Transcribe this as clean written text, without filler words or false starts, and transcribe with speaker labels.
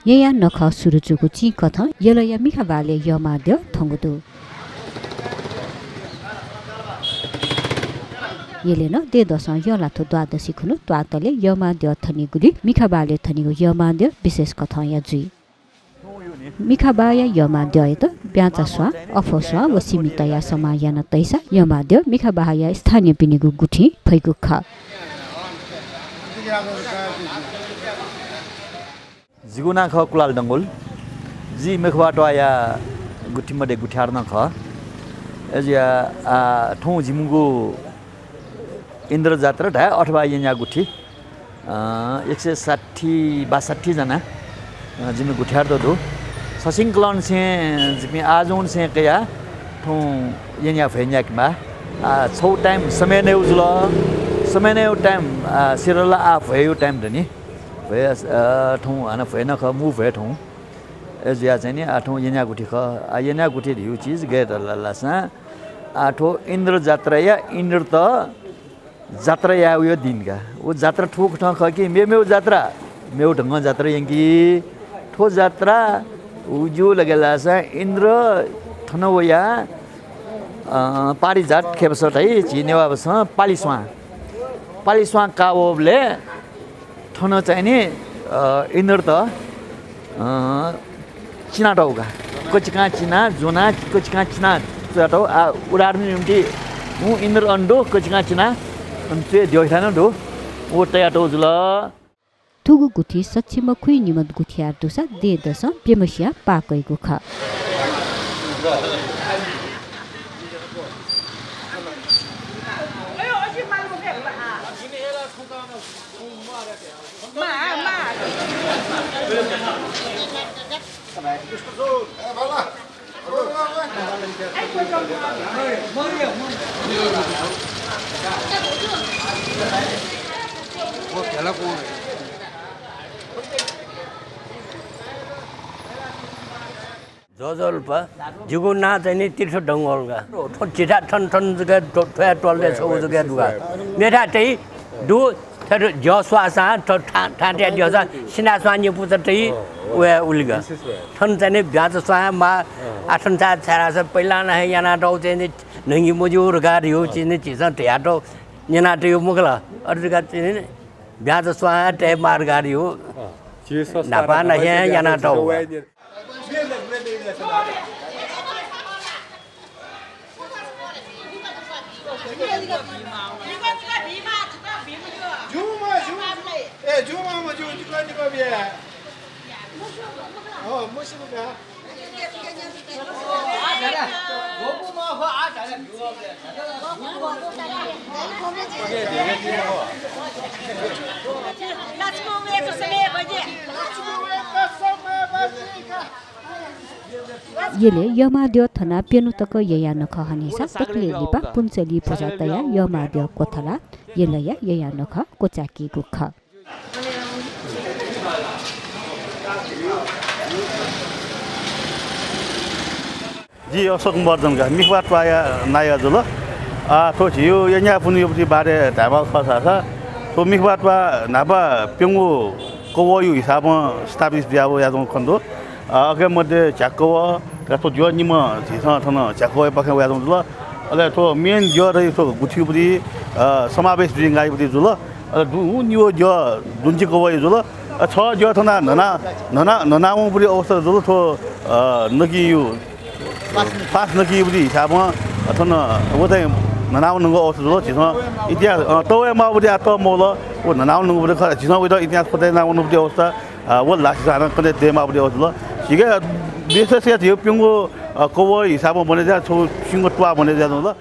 Speaker 1: 예야 너커 수르주고 지거터 열어야 미카발레 여마려 통고도 예레너 데도선 열라토 द्वादशीखुनु द्वातले यमाद्य थनिगुली मिखाबाले थनिगु यमाद्य विशेष कथया जुई मिखाबाया यमाद्य त ब्याचास्वा अफस्वा व सीमितया समायन तैसा यमाद्य मिखाबाया स्थानीय पिनिगु गुठी फैगु ख
Speaker 2: जिगुना ख कुलाल डंगोल जी मेखवाटवाया गुठी मडे गुठ्यार्न ख एजिया ठौ जिमुगु इन्द्र जात्रा ढा अथवा यहाँ गुठी 160-62 जना जिमी गुठ्यार दो ससिंक्लन से जिमी आजोन से कया तो यहाँ फेन्याक मा छौ टाइम समय ने उजला समय ने टाइम सिरला आप है यो टाइम दनी वे तो आना फेना ख मूव है तो एजिया चाहिँ नि आठौं यहाँ गुठी ख यहाँ गुठी यो चीज गए लासा आठौं इन्द्र जात्रा या इन्द्र त जात्रा या उयो दिनका वो जात्रा ठोक ठ कि मेउ जात्रा मेउ ढंग जात्रा यंकी ठो जात्रा उजो लगेला सा इन्द्र थनवया पारिजात खेबसट है चिनेवा बस पालिस्वा कावले थन चाहिँ नि इन्द्र त चिना टौका कोचिका चिना जोना कोचिका चिना टौ उडार्ने निम्ति उ इन्द्र अन्डो कोचिका चिना अन्ते दियथान दो ओ तया टोजुला
Speaker 1: तुगु गुठी सच्चिम खुइ निमत गुठियार दुसा दे दस पेमसिया पाकैगु ख
Speaker 3: जोजोल्पा जिगुना चाहिँ नि तीर्थ डंगोलगा चिठा ठन ठन जगा ठया टोलले छौ जगा दुगा मेरा चाहिँ दु थर जसवासा ठाटे जसा सिना स्वानी पुत्र चाहिँ वे उलिगा ठन चाहिँ नि ब्याज स्वा मा आठन चा छरा स पहिला न याना डौ चाहिँ नि नंगी मजुर गाडी हो चाहिँ नि चिसा ट्याटो याना त्यो मुगला अर्जगा चाहिँ नि ब्याज स्वा टे मार गाडी हो नापा न याना डौ
Speaker 1: येले यमाद्य थना पेनु तक यया नख हनेसा तकले लिपा पुन्चली पजातया यमाद्य कोथला येलया यया नख कोचाकी गुख
Speaker 4: जी अशोक वर्धन का मिखवाट पाया नाया जुल तो जियो यहाँ पुनि यो बारे धाबा खसा तो मिखवाट पा नाबा पेंगु कोवयु हिसाबमा स्थापित बियाबो यादो खन्दो अगे मध्ये चाको तो जो निम झिसा थन चाको पखे यादो जुल अले तो मेन जो रे तो गुठीपुरी समावेश जिंगाई पुरी जुल दु नियो जो दुन्ची कोवयु जुल छ जो थना ननाउ पुरी अवस्था जुल तो नकी यु पास नकी पुरी हिसाबमा थन वतै ननाउ नंगो अवस्था जुल झिसा इतिहास तवे मा पुरी त मोल वो ननाउ नंगो पुरी ख झिसा वतै इतिहास पते नाउ पुरी अवस्था वो लासी जान कने देमा पुरी अवस्था सिगे विशेष या थियो पिंगो कोव हिसाबमा बने जा छौ सिंगो टुवा बने जा ल